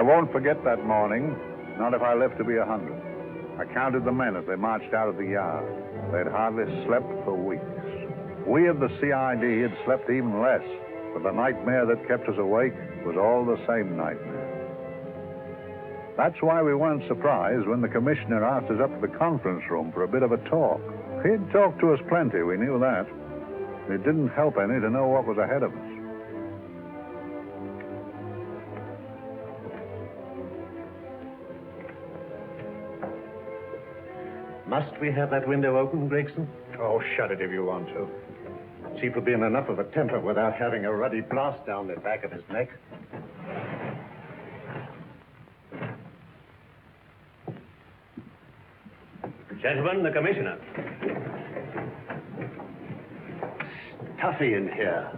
I won't forget that morning, not if I live to be 100. I counted the men as they marched out of the yard. They'd hardly slept for weeks. We of the CID had slept even less, but the nightmare that kept us awake was all the same nightmare. That's why we weren't surprised when the commissioner asked us up to the conference room for a bit of a talk. He'd talked to us plenty, we knew that. It didn't help any to know what was ahead of us. Must we have that window open, Gregson? Oh, shut it if you want to. Chief will be in enough of a temper without having a ruddy blast down the back of his neck. Gentlemen, the commissioner. Stuffy in here.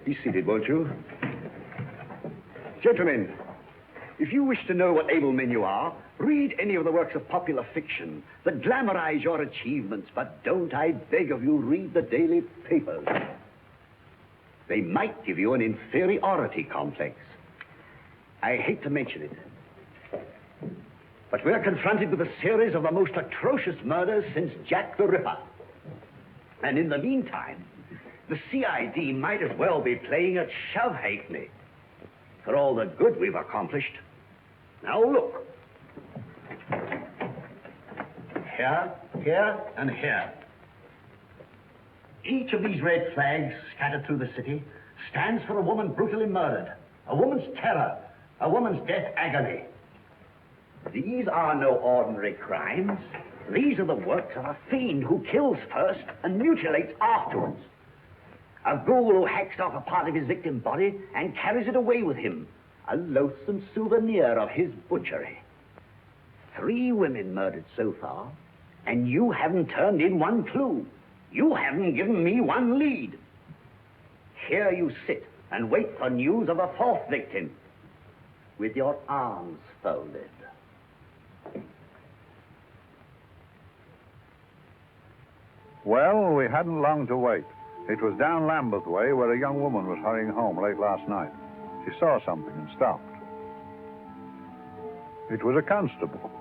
Be seated, won't you? Gentlemen, if you wish to know what able men you are, read any of the works of popular fiction that glamorize your achievements, but don't, I beg of you, read the daily papers. They might give you an inferiority complex. I hate to mention it, but we're confronted with a series of the most atrocious murders since Jack the Ripper. And in the meantime, the CID might as well be playing at shove halfpenny for all the good we've accomplished. Now look. Here, here, and here. Each of these red flags scattered through the city stands for a woman brutally murdered, a woman's terror, a woman's death agony. These are no ordinary crimes. These are the works of a fiend who kills first and mutilates afterwards. A ghoul who hacks off a part of his victim's body and carries it away with him, a loathsome souvenir of his butchery. 3 women murdered so far, and you haven't turned in one clue. You haven't given me one lead. Here you sit and wait for news of a 4th victim, with your arms folded. Well, we hadn't long to wait. It was down Lambeth Way where a young woman was hurrying home late last night. She saw something and stopped. It was a constable.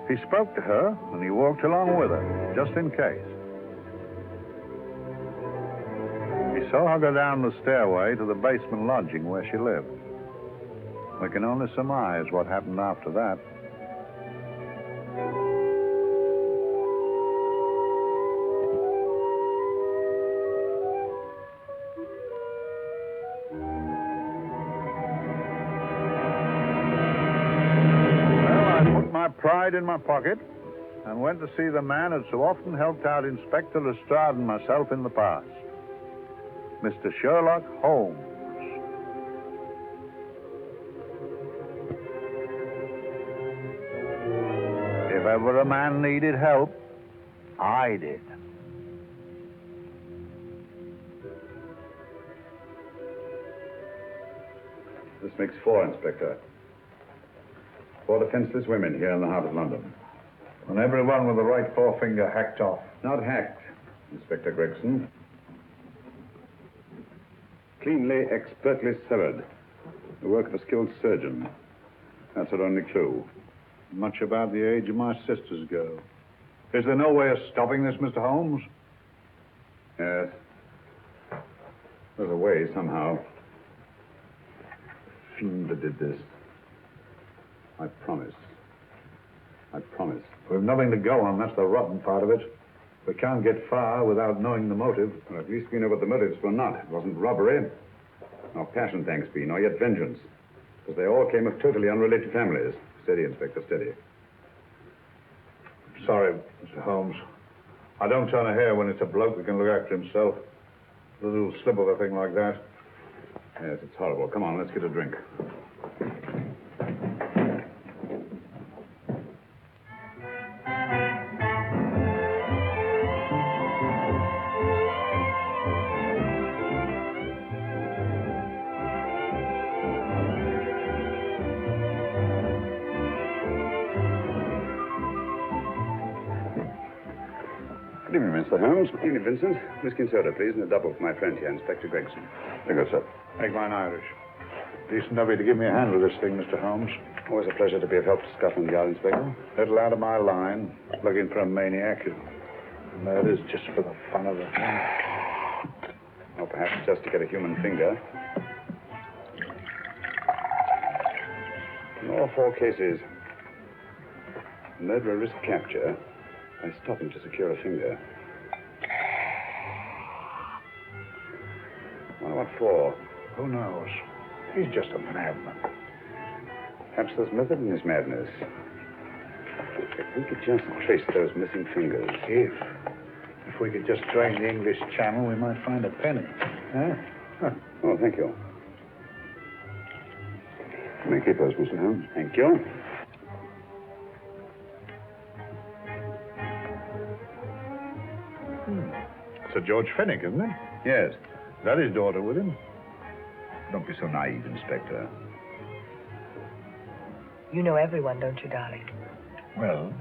He spoke to her, and he walked along with her, just in case. He saw her go down the stairway to the basement lodging where she lived. We can only surmise what happened after that. Pride in my pocket and went to see the man who'd so often helped out Inspector Lestrade and myself in the past, Mr. Sherlock Holmes. If ever a man needed help, I did. This makes 4, Inspector. 4 defenseless women here in the heart of London. And everyone with the right forefinger hacked off. Not hacked, Inspector Gregson. Cleanly, expertly severed. The work of a skilled surgeon. That's our only clue. Much about the age of my sisters go. Is there no way of stopping this, Mr. Holmes? Yes. There's a way, somehow. The fiend that did this. I promise. I promise. We've nothing to go on. That's the rotten part of it. We can't get far without knowing the motive. Well, at least we know what the motives were not. It wasn't robbery, nor passion, thanks be, nor yet vengeance. Because they all came of totally unrelated families. Steady, Inspector, steady. Sorry, Mr. Holmes. I don't turn a hair when it's a bloke that can look after himself. A little slip of a thing like that. Yes, it's horrible. Come on, let's get a drink. Good evening, Mr. Holmes. Good evening, Vincent. Whiskey and soda, please, and a double for my friend here, Inspector Gregson. Very good, sir. Make mine Irish. Decent of you to give me a hand with this thing, Mr. Holmes. Always a pleasure to be of help to Scotland Yard, Inspector. Little out of my line, looking for a maniac who murders just for the fun of it. Or perhaps just to get a human finger. In all 4 cases, the murderer risked capture by stopping to secure a finger. Well, what for? Who knows? He's just a madman. Perhaps there's method in his madness. If we could just trace those missing fingers. If we could just drain the English Channel, we might find a penny. Huh? Oh, thank you. You may keep those, Mr. Holmes. Thank you. Sir George Fenwick, isn't it? Yes. Is that his daughter with him? Don't be so naive, Inspector. You know everyone, don't you, darling? Well,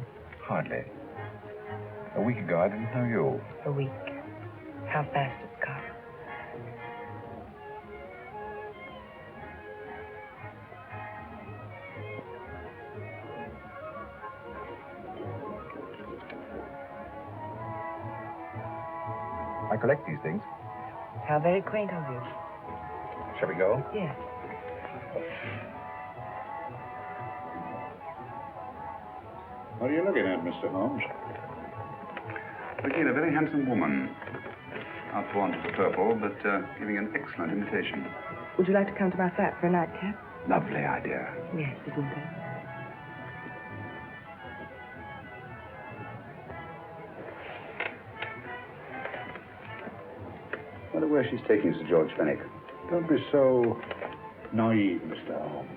hardly. A week ago, I didn't know you. A week. How fast it's gone. I collect these things. How very quaint of you. Shall we go? Yes. What are you looking at, Mr. Holmes? Looking at a very handsome woman. Outworn to the purple, but giving an excellent imitation. Would you like to come to my flat for a nightcap? Lovely idea. Yes, isn't it? I wonder where she's taking Sir George Fenwick. Don't be so naive, Mr. Holmes.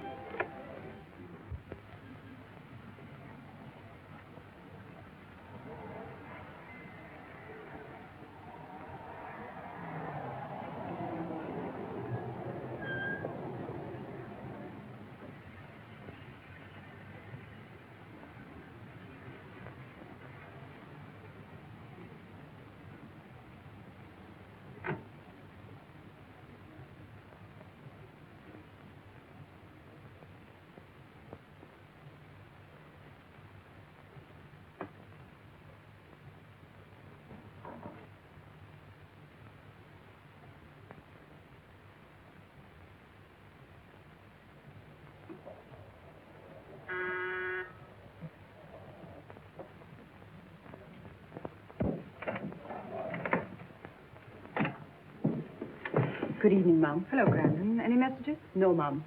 Good evening, Mum. Hello, Grandon. Any messages? No, Mum.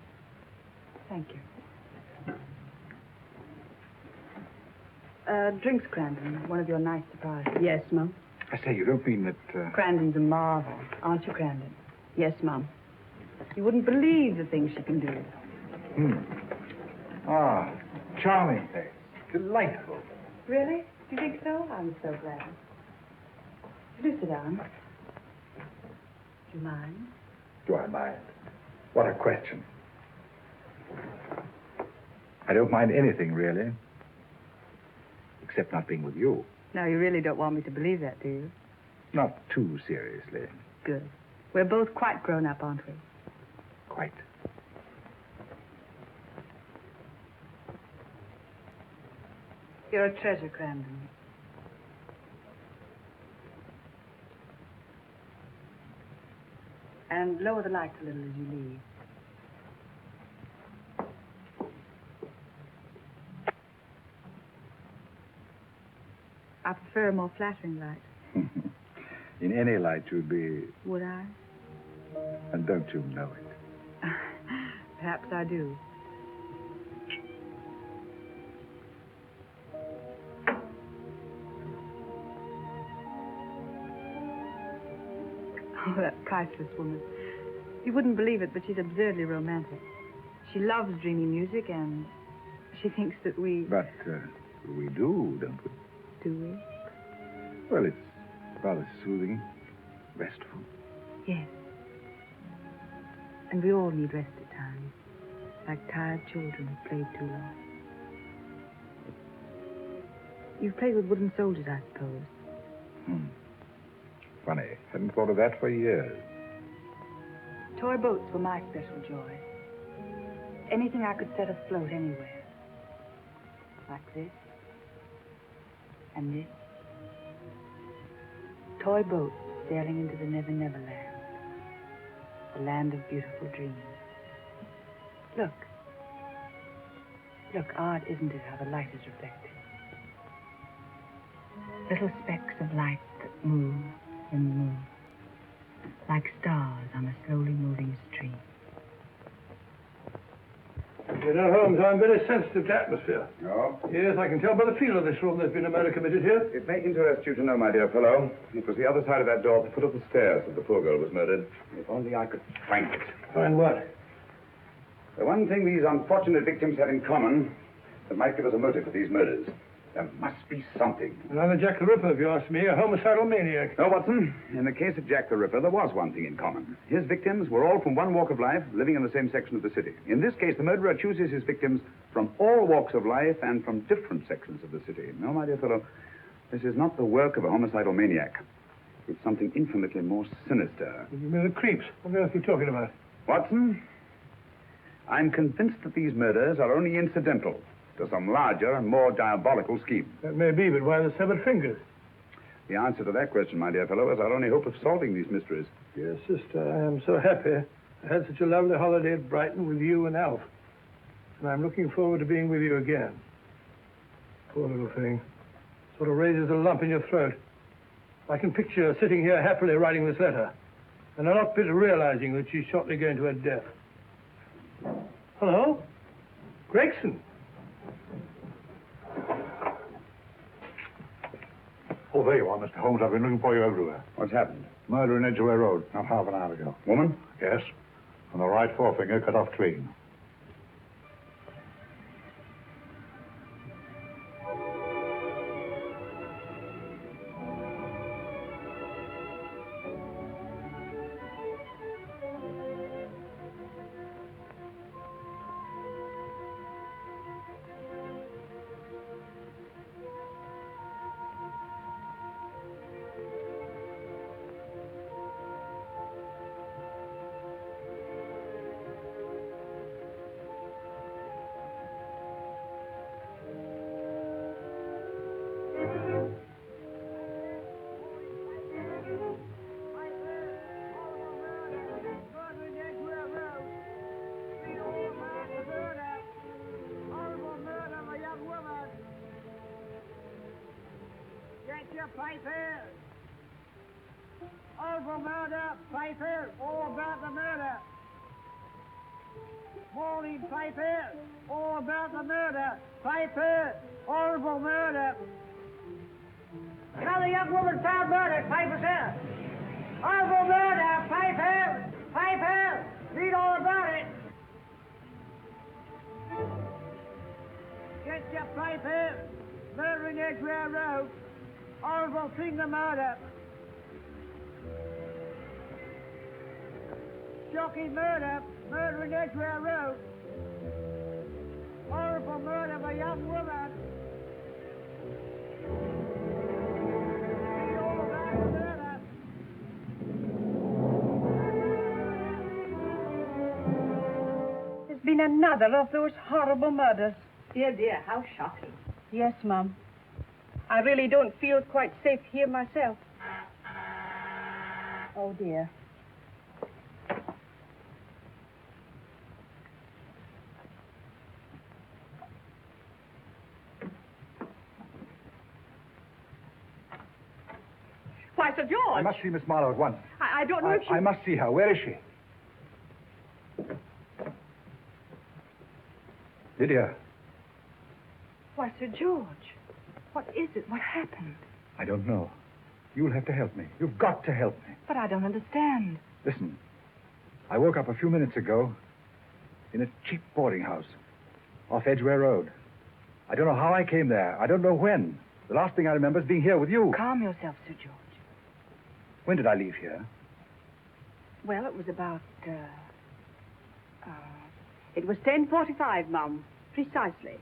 Thank you. Drinks, Crandon. One of your nice surprises. Yes, Mum. I say, you don't mean that... Crandon's a marvel, aren't you, Crandon? Yes, Mum. You wouldn't believe the things she can do. Ah, charming place. Delightful. Really? Do you think so? I'm so glad. Do sit down. Do you mind? Do I mind? What a question. I don't mind anything, really. Except not being with you. Now, you really don't want me to believe that, do you? Not too seriously. Good. We're both quite grown up, aren't we? Quite. You're a treasure, Crandon. And lower the lights a little as you leave. I prefer a more flattering light. In any light, you'd be... Would I? And don't you know it? Perhaps I do. Oh, that priceless woman. You wouldn't believe it, but she's absurdly romantic. She loves dreamy music, and she thinks that we... But we do, don't we? Do we? Well, it's rather soothing, restful. Yes. And we all need rest at times, like tired children who've played too long. You've played with wooden soldiers, I suppose. Funny. Hadn't thought of that for years. Toy boats were my special joy. Anything I could set afloat anywhere. Like this. And this. Toy boats sailing into the Never Never Land. The land of beautiful dreams. Look. Look, odd, isn't it, how the light is reflected? Little specks of light that move and move. Like stars on a slowly moving stream. You know, Holmes, I'm very sensitive to atmosphere. No? Yes, I can tell by the feel of this room there's been a murder committed here. It may interest you to know, my dear fellow, it was the other side of that door at the foot of the stairs that the poor girl was murdered. If only I could find it. Find what? The one thing these unfortunate victims had in common that might give us a motive for these murders. There must be something. Another Jack the Ripper, if you ask me, a homicidal maniac. No, Watson. In the case of Jack the Ripper, there was one thing in common. His victims were all from one walk of life, living in the same section of the city. In this case, the murderer chooses his victims from all walks of life and from different sections of the city. No, my dear fellow, this is not the work of a homicidal maniac. It's something infinitely more sinister. You mean the creeps? What on earth are you talking about? Watson, I'm convinced that these murders are only incidental to some larger and more diabolical scheme. That may be, but why the severed fingers? The answer to that question, my dear fellow, is our only hope of solving these mysteries. Dear sister, I am so happy. I had such a lovely holiday at Brighton with you and Alf. And I'm looking forward to being with you again. Poor little thing. Sort of raises a lump in your throat. I can picture her sitting here happily writing this letter. And a lot bit realizing that she's shortly going to her death. Hello? Gregson. Oh, there you are, Mr. Holmes. I've been looking for you everywhere. What's happened? Murder in Edgware Road, not half an hour ago. Woman? Yes. And the right forefinger cut off clean. Papers! Over murder, papers, all about the murder. Morning papers, all about the murder. Papers, horrible murder. Another young woman found murdered, papers here. Horrible murder, papers, papers, read all about it. Get your papers, murder in Edgware Road. Horrible thing, the murder. Shocking murder, murder in Edgware Road. Horrible murder of a young woman. Read all about the murder. There's been another of those horrible murders. Dear, dear, how shocking. Yes, Mum. I really don't feel quite safe here myself. Oh, dear. Why, Sir George! I must see Miss Marlowe at once. I don't know if she... I must see her. Where is she? Lydia. Why, Sir George, what is it? What happened? I don't know. You'll have to help me. You've got to help me. But I don't understand. Listen. I woke up a few minutes ago in a cheap boarding house off Edgware Road. I don't know how I came there. I don't know when. The last thing I remember is being here with you. Calm yourself, Sir George. When did I leave here? Well, it was about, It was 10:45, Mum. Precisely.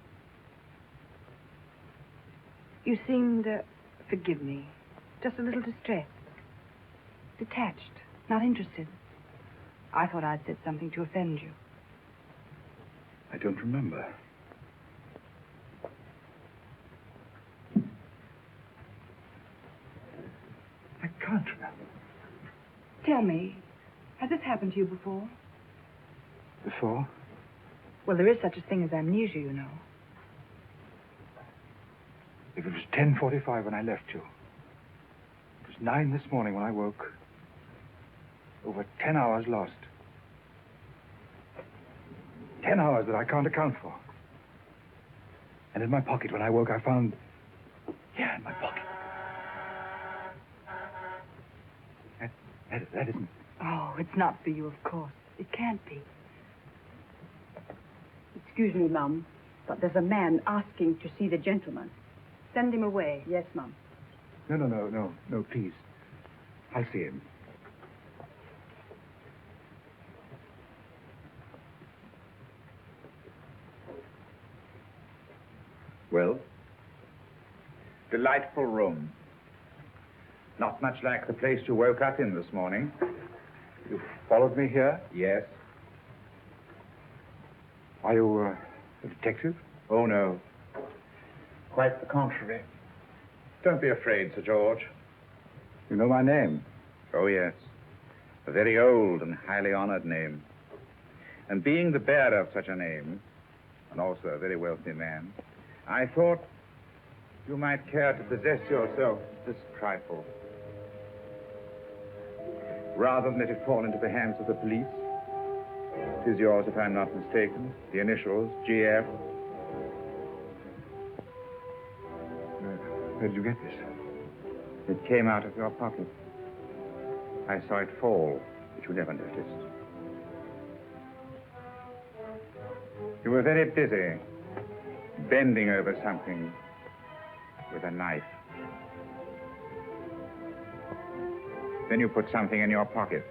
You seemed, forgive me. Just a little distressed. Detached. Not interested. I thought I'd said something to offend you. I don't remember. I can't remember. Tell me, has this happened to you before? Before? Well, there is such a thing as amnesia, you know. If it was 10:45 when I left you. It was 9 this morning when I woke. Over 10 hours lost. 10 hours that I can't account for. And in my pocket when I woke, I found... Yeah, in my pocket. That isn't... Oh, it's not for you, of course. It can't be. Excuse me, Mum, but there's a man asking to see the gentleman. Send him away. Yes, Mum. No, please. I'll see him. Well? Delightful room. Not much like the place you woke up in this morning. You followed me here? Yes. Are you a detective? Oh, no. Quite the contrary. Don't be afraid, Sir George. You know my name? Oh, yes. A very old and highly honored name. And being the bearer of such a name, and also a very wealthy man, I thought you might care to possess yourself this trifle. Rather than let it fall into the hands of the police. It is yours, if I'm not mistaken. The initials, GF. Where did you get this? It came out of your pocket. I saw it fall, but you never noticed. You were very busy, bending over something with a knife. Then you put something in your pocket.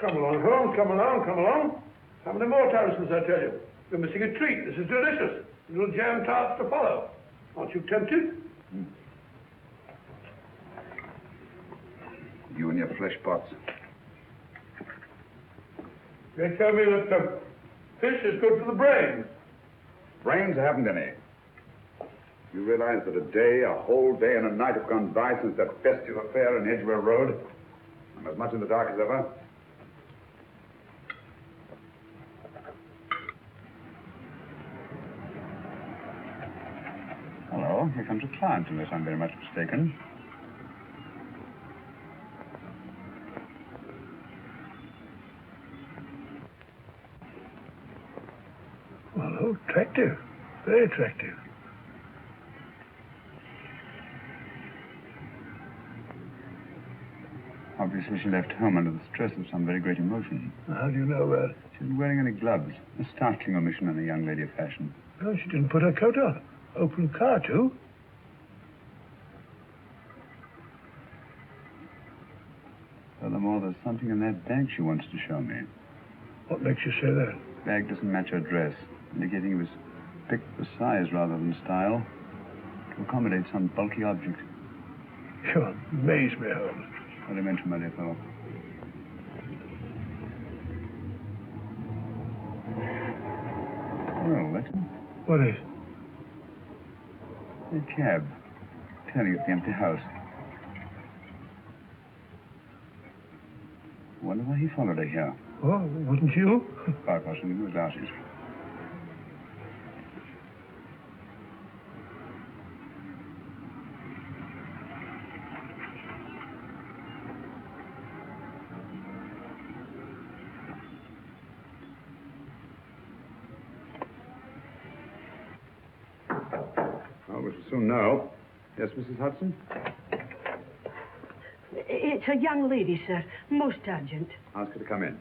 Come along, Holmes, come along. How many more Townsends, I tell you? You're missing a treat. This is delicious. A little jam tarts to follow. Aren't you tempted? You and your flesh pots. They tell me that the fish is good for the brain. Brains haven't any. You realize that a whole day and a night have gone by since that festive affair in Edgware Road? I'm as much in the dark as ever. Hello, here comes a client, unless I'm very much mistaken. Well, attractive. Very attractive. Obviously, she left home under the stress of some very great emotion. How do you know that? She wasn't wearing any gloves. A startling omission in a young lady of fashion. No, she didn't put her coat on. Open car, too. Furthermore, there's something in that bag she wants to show me. What makes you say that? The bag doesn't match her dress, indicating it was picked for size rather than style, to accommodate some bulky object. You amaze me, Holmes. What do you mention, my dear fellow? Well, Watson. What is? A cab, turning at the empty house. Wonder why he followed her here. Oh, wouldn't you? Quite possibly with glasses. Well, we shall soon know. Yes, Mrs. Hudson? It's a young lady, sir. Most urgent. Ask her to come in.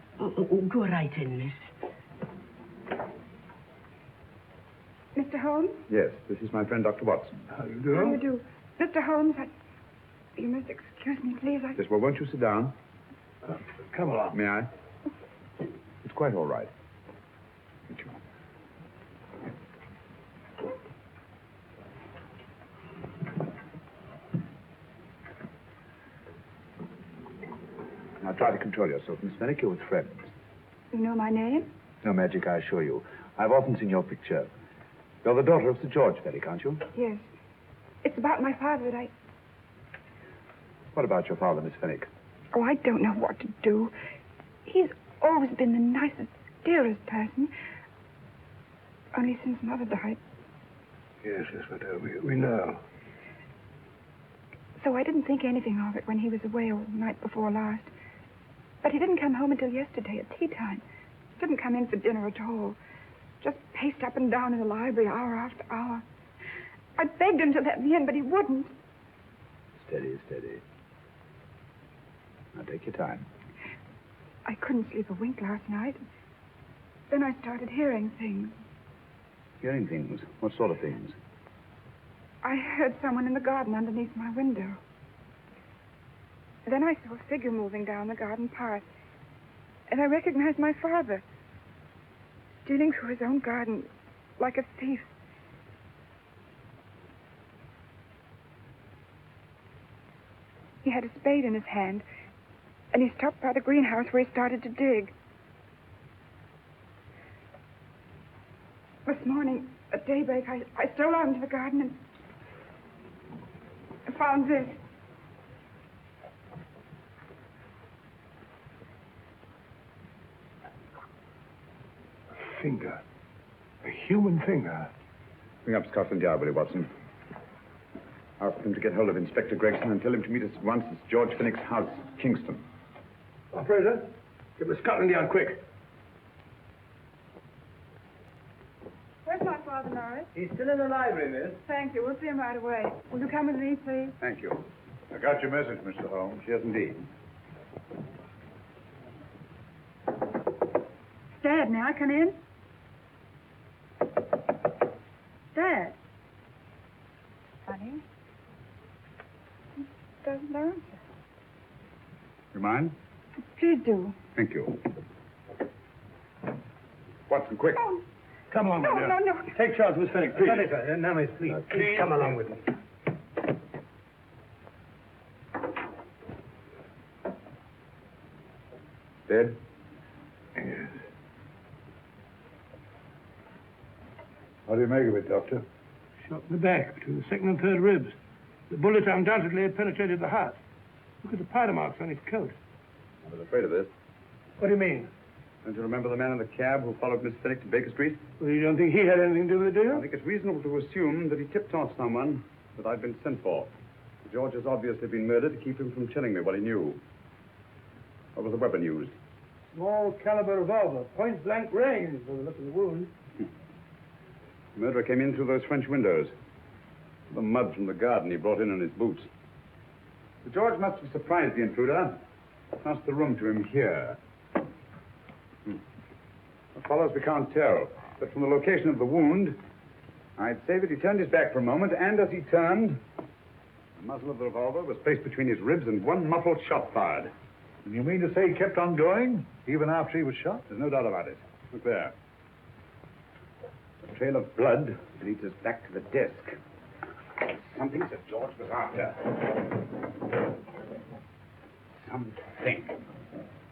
Go right in, miss. Mr. Holmes? Yes, this is my friend, Dr. Watson. How you How doing? do you do? Mr. Holmes, you must excuse me, please. Yes, well, won't you sit down? Come along. May I? It's quite all right. Thank you. Now try to control yourself, Miss Fenwick. You're with friends. You know my name? No magic, I assure you. I've often seen your picture. You're the daughter of Sir George Fenwick, aren't you? Yes. It's about my father that What about your father, Miss Fenwick? Oh, I don't know what to do. He's always been the nicest, dearest person. Only since Mother died. Yes, but we know. So I didn't think anything of it when he was away all night before last. But he didn't come home until yesterday at tea time. Didn't come in for dinner at all. Just paced up and down in the library hour after hour. I begged him to let me in, but he wouldn't. Steady, steady. Now take your time. I couldn't sleep a wink last night. Then I started hearing things. Hearing things? What sort of things? I heard someone in the garden underneath my window. Then I saw a figure moving down the garden path. And I recognized my father. Stealing through his own garden like a thief. He had a spade in his hand, and he stopped by the greenhouse where he started to dig. This morning, at daybreak, I stole out into the garden and found this. A finger. A human finger. Bring up Scotland Yard, will you, Watson? Ask them to get hold of Inspector Gregson and tell him to meet us at once at George Fenwick's house, Kingston. Operator, get the Scotland Yard quick. Where's my father, Norris? He's still in the library, miss. Thank you. We'll see him right away. Will you come with me, please? Thank you. I got your message, Mr. Holmes. Yes, indeed. Dad, may I come in? Dad. Honey? He doesn't answer. You mind? Please do. Thank you. Watson, quick. Oh, Come on, no, my dear. no, no. Take charge, Miss Fenwick, please. Now, miss, please. Please come along with me. Dead? Yes. What do you make of it, Doctor? Shot in the back, between the second and third ribs. The bullet undoubtedly had penetrated the heart. Look at the powder marks on his coat. I was afraid of this. What do you mean? Don't you remember the man in the cab who followed Miss Fenwick to Baker Street? Well, you don't think he had anything to do with it, do I you? think it's reasonable to assume that he tipped off someone that I'd been sent for. George has obviously been murdered to keep him from telling me what he knew. What was the weapon used? Small caliber revolver, point blank range, by the look of the wound. The murderer came in through those French windows. The mud from the garden he brought in his boots. Sir George must have surprised the intruder. Passed the room to him here. What follows, we can't tell. But from the location of the wound, I'd say that he turned his back for a moment, and as he turned, the muzzle of the revolver was placed between his ribs and one muffled shot fired. And you mean to say he kept on going, even after he was shot? There's no doubt about it. Look there. A trail of blood leads us back to the desk. Something Sir George was after. Something.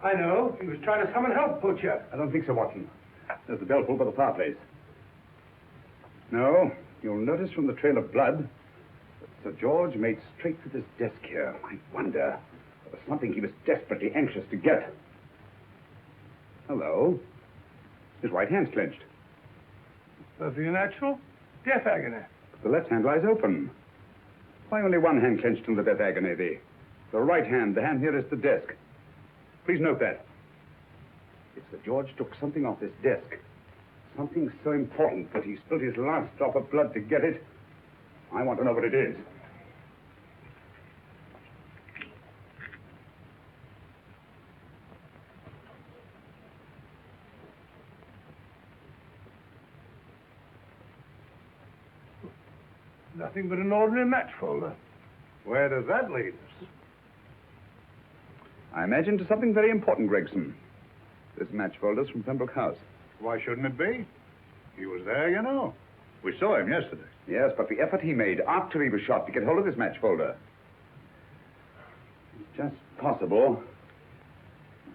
I know. He was trying to summon help, poor chap. I don't think so, Watson. There's the bell pull by the fireplace. No, you'll notice from the trail of blood that Sir George made straight for this desk here. I wonder if there was something he was desperately anxious to get. Hello. His right hand's clenched. Perfectly natural. Death agony. The left hand lies open. Why only one hand clenched in the death agony? The right hand, the hand nearest the desk. Please note that. If Sir George took something off this desk, something so important that he spilled his last drop of blood to get it, I want to know what it is. Nothing but an ordinary match folder. Where does that lead us? I imagine to something very important, Gregson. This match folder's from Pembroke House. Why shouldn't it be? He was there, you know. We saw him yesterday. Yes, but the effort he made after he was shot to get hold of this match folder. It's just possible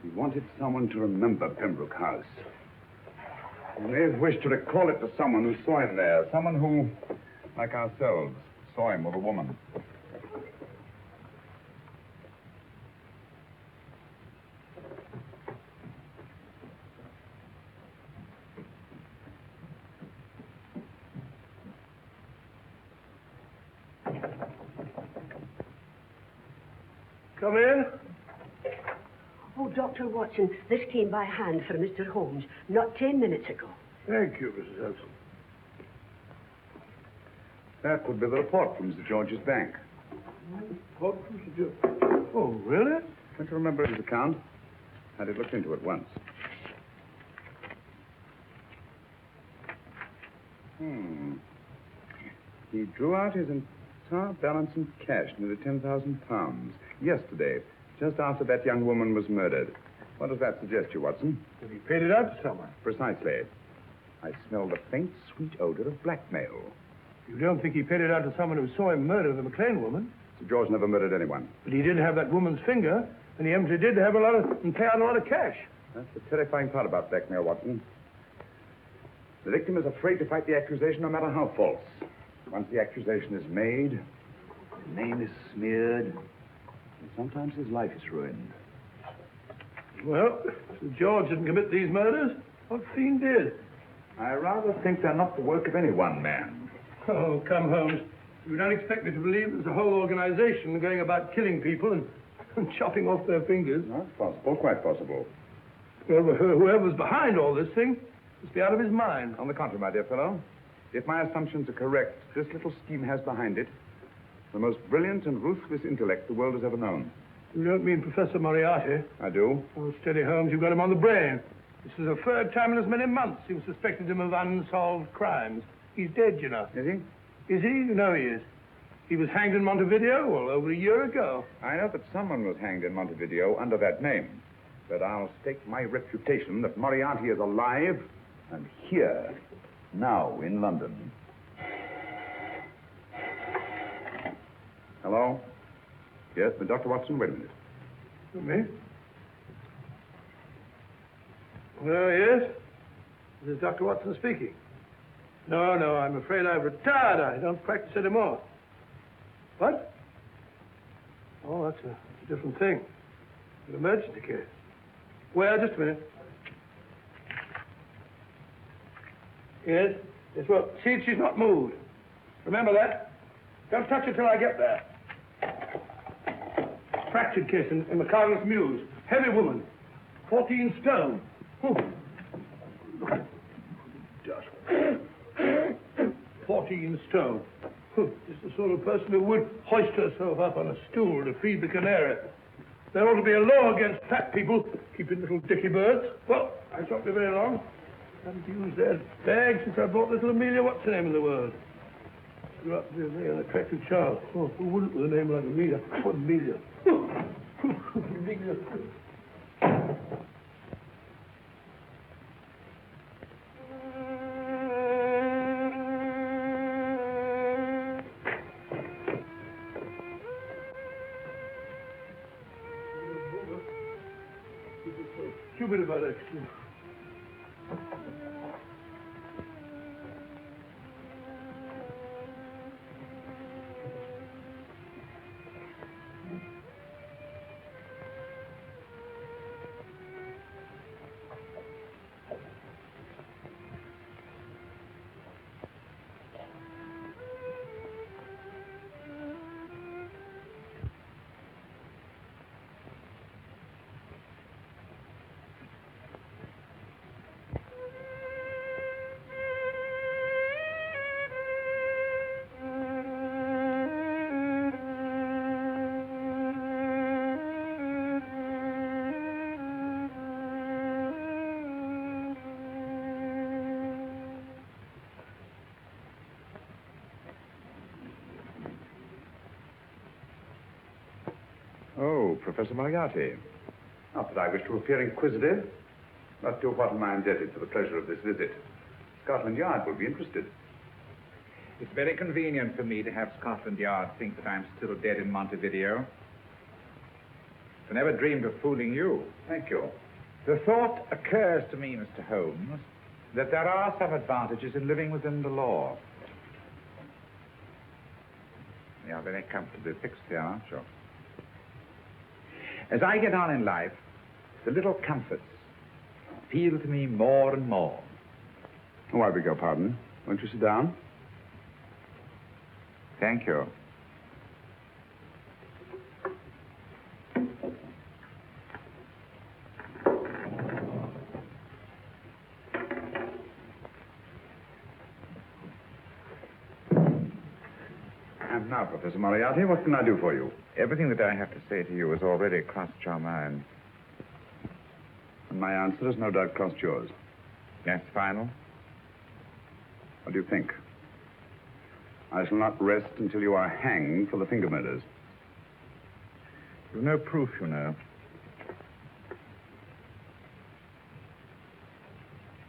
he wanted someone to remember Pembroke House. He may have wished to recall it to someone who saw him there. Someone who, like ourselves, saw him with a woman. Come in. Oh, Dr. Watson, this came by hand for Mr. Holmes, not 10 minutes ago. Thank you, Mrs. Hudson. That would be the report from Mr. George's bank. What was it? Oh, really? Don't you remember his account? Had it looked into it once. He drew out his entire balance in cash, nearly £10,000, yesterday, just after that young woman was murdered. What does that suggest you, Watson? That he paid it out to someone. Precisely. I smell the faint, sweet odor of blackmail. You don't think he paid it out to someone who saw him murder the McLean woman? Sir George never murdered anyone. But he did have that woman's finger, and he empty did have and pay out a lot of cash. That's the terrifying part about blackmail, Watson. The victim is afraid to fight the accusation no matter how false. Once the accusation is made, his name is smeared, and sometimes his life is ruined. Well, Sir George didn't commit these murders. What fiend did? I rather think they're not the work of any one man. Oh, come, Holmes. You don't expect me to believe there's a whole organization going about killing people and chopping off their fingers? Not possible, quite possible. Well, whoever's behind all this thing must be out of his mind. On the contrary, my dear fellow, if my assumptions are correct, this little scheme has behind it the most brilliant and ruthless intellect the world has ever known. You don't mean Professor Moriarty? I do. Oh, steady, Holmes. You've got him on the brain. This is the third time in as many months you've suspected him of unsolved crimes. He's dead, you know. Is he? Is he? You know he is. He was hanged in Montevideo, well, over a year ago. I know that someone was hanged in Montevideo under that name. But I'll stake my reputation that Moriarty is alive and here, now, in London. Hello? Yes, but Dr. Watson, wait a minute. Me? Well, yes. This is Dr. Watson speaking. No, I'm afraid I've retired. I don't practice anymore. What? Oh, that's a different thing. An emergency case. Well, just a minute. Yes? Yes, well, see if she's not moved. Remember that? Don't touch her till I get there. Fractured case in the Cardinal's Mews. Heavy woman. 14 stone. Look at it. 14 stone. Just the sort of person who would hoist herself up on a stool to feed the canary. There ought to be a law against fat people keeping little dicky birds. Well, I shan't be very long. I haven't used their bag since I brought little Amelia, what's her name in the world? Grew up to be a very unattractive child. Oh, who wouldn't with a name like Amelia? Oh, Amelia. Amelia. Stupid about it. Oh, Professor Moriarty. Not that I wish to appear inquisitive, But to what am I indebted for the pleasure of this visit? Scotland Yard will be interested. It's very convenient for me to have Scotland Yard think that I'm still dead in Montevideo. I never dreamed of fooling you. Thank you. The thought occurs to me, Mr. Holmes, that there are some advantages in living within the law. You are very comfortably fixed here, aren't you? As I get on in life, the little comforts appeal to me more and more. Oh, I beg your pardon. Won't you sit down? Thank you. And now, Professor Moriarty, what can I do for you? Everything that I have to say to you has already crossed your mind. And my answer has no doubt crossed yours. That's final? What do you think? I shall not rest until you are hanged for the finger murders. You've no proof, you know.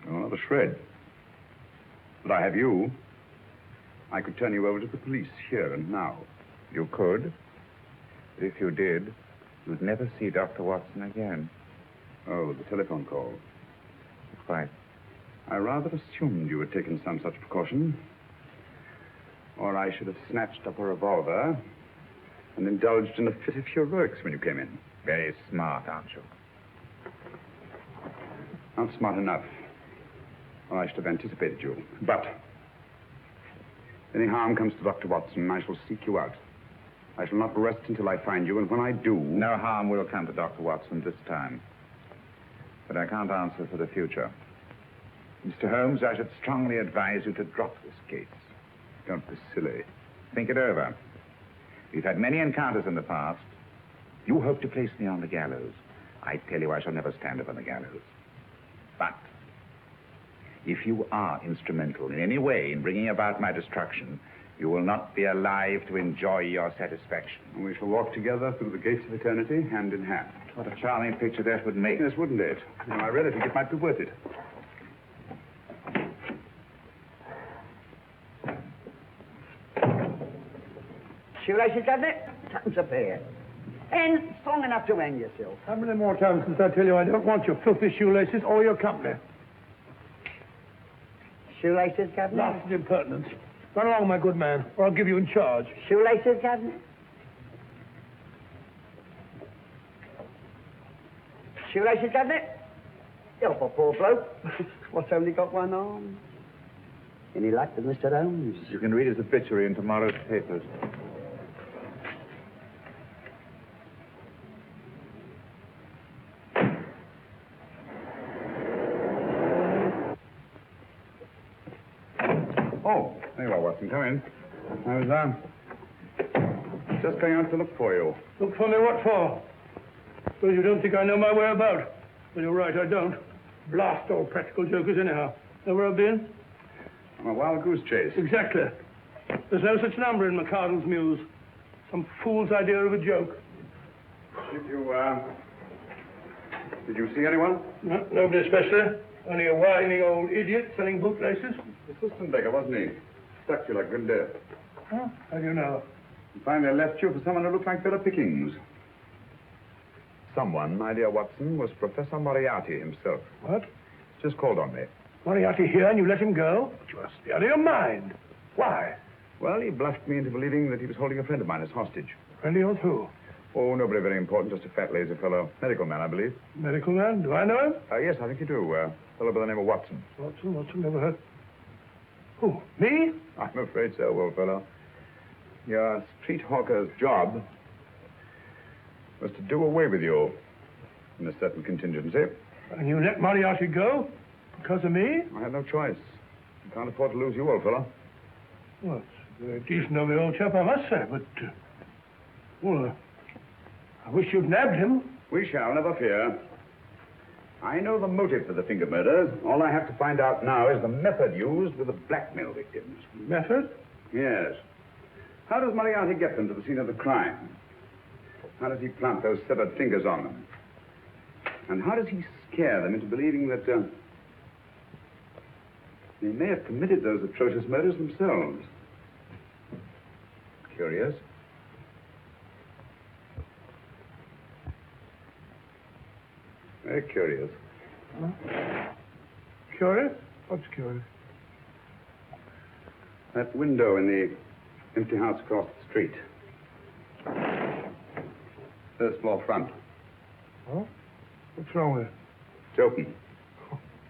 No, not a shred. But I have you. I could turn you over to the police here and now. You could. But if you did, you'd never see Dr. Watson again. Oh, the telephone call. Quite. I rather assumed you had taken some such precaution. Or I should have snatched up a revolver and indulged in a fit of heroics when you came in. Very smart, aren't you? Not smart enough. Or I should have anticipated you. But if any harm comes to Dr. Watson, I shall seek you out. I shall not rest until I find you, and when I do... No harm will come to Dr. Watson this time. But I can't answer for the future. Mr. Holmes, I should strongly advise you to drop this case. Don't be silly. Think it over. We've had many encounters in the past. You hope to place me on the gallows. I tell you I shall never stand up on the gallows. But if you are instrumental in any way in bringing about my destruction, you will not be alive to enjoy your satisfaction. And we shall walk together through the gates of eternity, hand in hand. What a charming picture that would make. Yes, wouldn't it? You know, I really think it might be worth it. Shoelaces, Governor? Tuppence a pair. And strong enough to hang yourself. How many more times since I tell you I don't want your filthy shoelaces or your company? Shoelaces, Governor? Last impertinence. Run along, my good man, or I'll give you in charge. Shoelaces, Governor? Shoelaces, Governor? Help a poor bloke. What's only got one arm? Any luck with Mr. Holmes? You can read his obituary in tomorrow's papers. Oh, there you are, Watson. Come in. I was, just going out to look for you. Look for me what for? Well, you don't think I know my way about? Well, you're right, I don't. Blast all practical jokers anyhow. Know where I've been? On a wild goose chase. Exactly. There's no such number in McCardle's Muse. Some fool's idea of a joke. Did you see anyone? No, nobody especially. Only a whining old idiot selling bootlaces. Assistant beggar, wasn't he? Stuck you like good death. Huh? How do you know? And finally left you for someone who looked like better pickings. Someone, my dear Watson, was Professor Moriarty himself. What? Just called on me. Moriarty here and you let him go? But you must be out of your mind. Why? Well, he bluffed me into believing that he was holding a friend of mine as hostage. Friend of yours who? Oh, nobody very important, just a fat, lazy fellow. Medical man, I believe. Medical man? Do I know him? Yes, I think you do. A fellow by the name of Watson. Watson, never heard. Who, me? I'm afraid so, old fellow. Your street hawker's job was to do away with you in a certain contingency. And you let Moriarty go? Because of me? I had no choice. I can't afford to lose you, old fellow. Well, it's very decent of the old chap, I must say, but... well, I wish you'd nabbed him. We shall, never fear. I know the motive for the finger murders. All I have to find out now is the method used with the blackmail victims. Method? Yes. How does Moriarty get them to the scene of the crime? How does he plant those severed fingers on them? And how does he scare them into believing that they may have committed those atrocious murders themselves? Curious. Very curious. Huh? Curious? What's curious? That window in the empty house across the street. First floor front. Huh? What's wrong with it? It's open.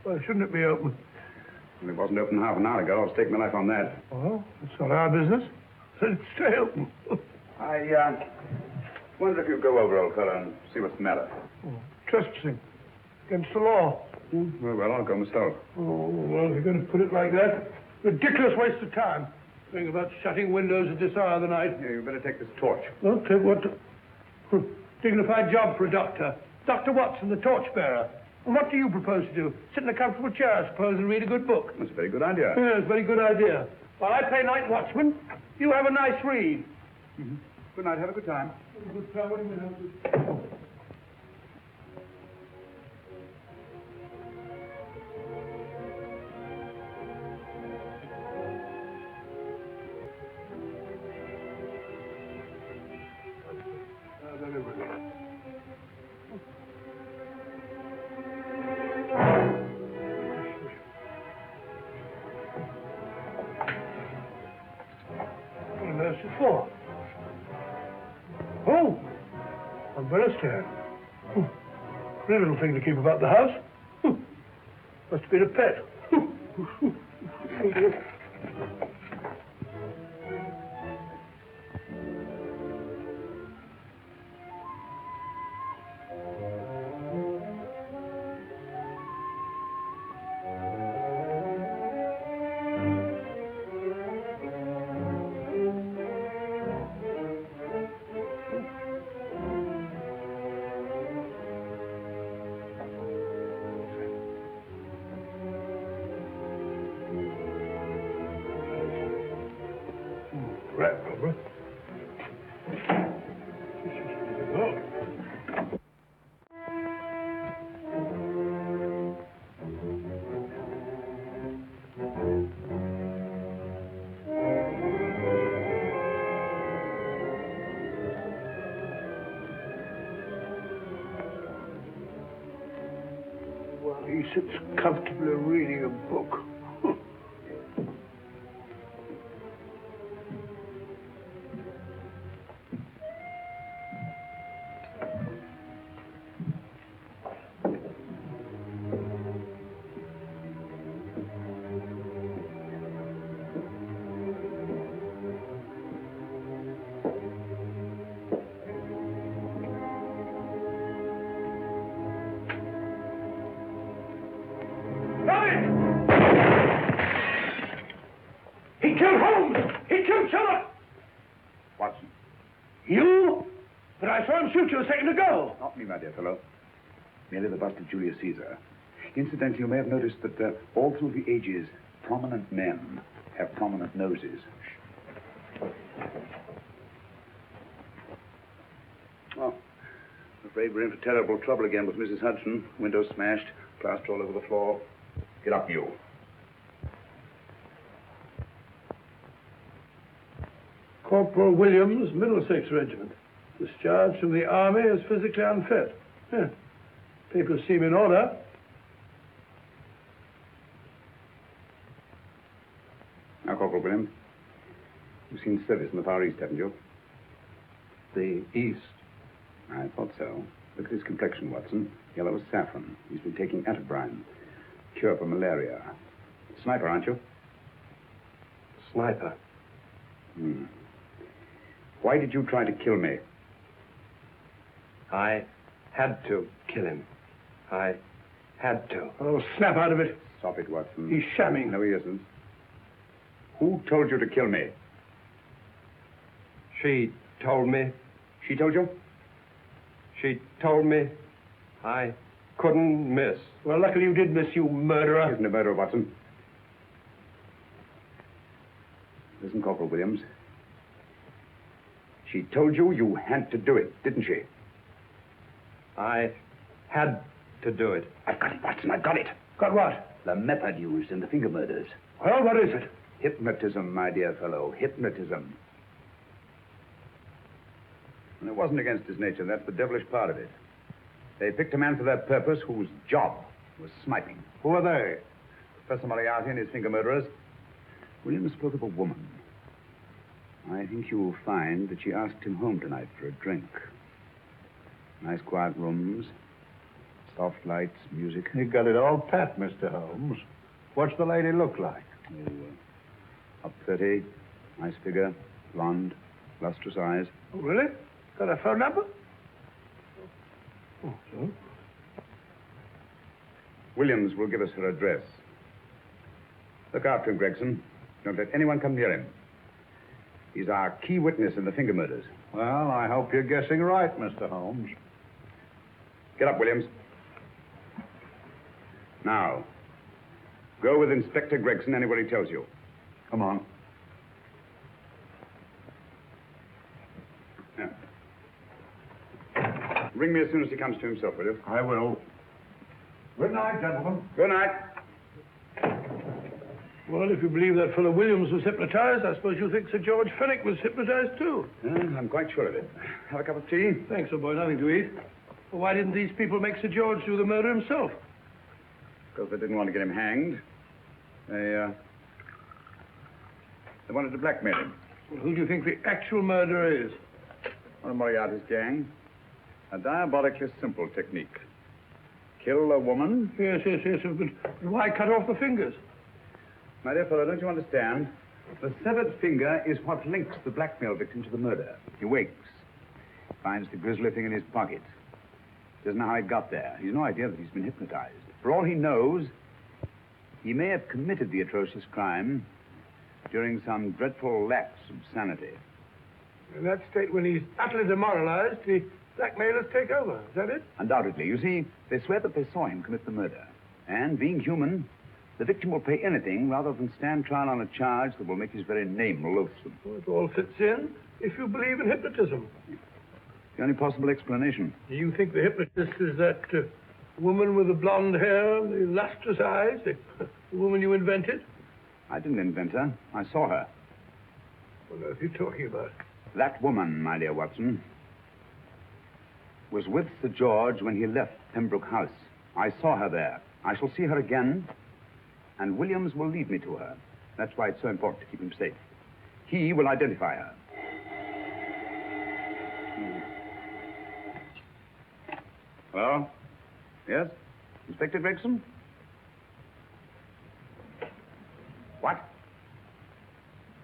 Well, shouldn't it be open? Well, it wasn't open half an hour ago. I'll stake my life on that. Well, it's not our business. Let it stay open. I wonder if you'd go over, old fellow, and see what's the matter. Oh, trespassing. Against the law. Well, I'll go myself. Oh, well, if you're going to put it like that, ridiculous waste of time. Think about shutting windows at this hour of the night. Yeah, you better take this torch. Well, take what? Dignified job for a doctor. Dr. Watson, the torchbearer. And what do you propose to do? Sit in a comfortable chair, I suppose, and read a good book? That's a very good idea. Yeah, it's a very good idea. While I play night watchman, you have a nice read. Mm-hmm. Good night. Have a good time. Have a good time. What do you mean? For? Oh, umbrella stand. Pretty little thing to keep about the house. Must have been a pet. He sits comfortably reading a book. He killed Holmes! He killed Sherlock! Watson. You? But I saw him shoot you a second ago. Not me, my dear fellow. Merely the bust of Julius Caesar. Incidentally, you may have noticed that all through the ages, prominent men have prominent noses. Oh, I'm afraid we're in for terrible trouble again with Mrs. Hudson. Windows smashed, plaster all over the floor. Get up, you. Corporal Williams, Middlesex Regiment. Discharged from the army as physically unfit. Yeah. Papers seem in order. Now, Corporal Williams, you've seen service in the Far East, haven't you? The East? I thought so. Look at his complexion, Watson. Yellow as saffron. He's been taking atabrine. Cure for malaria. Sniper, aren't you? Sniper. Hmm. Why did you try to kill me? I had to kill him. I had to. Oh, snap out of it. Stop it, Watson. He's shamming. No, he isn't. Who told you to kill me? She told me. She told you? She told me I couldn't miss. Well, luckily you did miss, you murderer. He isn't a murderer, Watson. Listen, Corporal Williams. She told you you had to do it, didn't she? I had to do it. I've got it, Watson, I've got it. Got what? The method used in the finger murders. Well, what is it? Hypnotism, my dear fellow. Hypnotism. And it wasn't against his nature. That's the devilish part of it. They picked a man for that purpose whose job was sniping. Who are they? Professor Moriarty and his finger murderers. Williams spoke of a woman. I think you'll find that she asked him home tonight for a drink. Nice quiet rooms, soft lights, music. You got it all pat, Mr. Holmes. What's the lady look like? Oh, up 30, nice figure, blonde, lustrous eyes. Oh, really? Got a phone number? Oh, so? Williams will give us her address. Look after him, Gregson. Don't let anyone come near him. He's our key witness in the finger murders. Well, I hope you're guessing right, Mr. Holmes. Get up, Williams. Now, go with Inspector Gregson anywhere he tells you. Come on. Yeah. Ring me as soon as he comes to himself, will you? I will. Good night, gentlemen. Good night. Well, if you believe that fellow Williams was hypnotized, I suppose you think Sir George Fenwick was hypnotized, too. I'm quite sure of it. Have a cup of tea? Thanks, old boy. Nothing to eat. Well, why didn't these people make Sir George do the murder himself? Because they didn't want to get him hanged. They wanted to blackmail him. Well, who do you think the actual murderer is? One of Moriarty's gang. A diabolically simple technique. Kill a woman. Yes. But why cut off the fingers? My dear fellow, don't you understand? The severed finger is what links the blackmail victim to the murder. He wakes, finds the grisly thing in his pocket. Doesn't know how it got there. He's no idea that he's been hypnotized. For all he knows, he may have committed the atrocious crime during some dreadful lapse of sanity. In that state, when he's utterly demoralized, the blackmailers take over. Is that it? Undoubtedly. You see, they swear that they saw him commit the murder. And being human, the victim will pay anything rather than stand trial on a charge that will make his very name loathsome. Well, it all fits in if you believe in hypnotism. The only possible explanation. Do you think the hypnotist is that woman with the blonde hair and the lustrous eyes, the woman you invented? I didn't invent her. I saw her. What on earth are you talking about? That woman, my dear Watson, was with Sir George when he left Pembroke House. I saw her there. I shall see her again, and Williams will lead me to her. That's why it's so important to keep him safe. He will identify her. Hello? Yes? Inspector Gregson? What?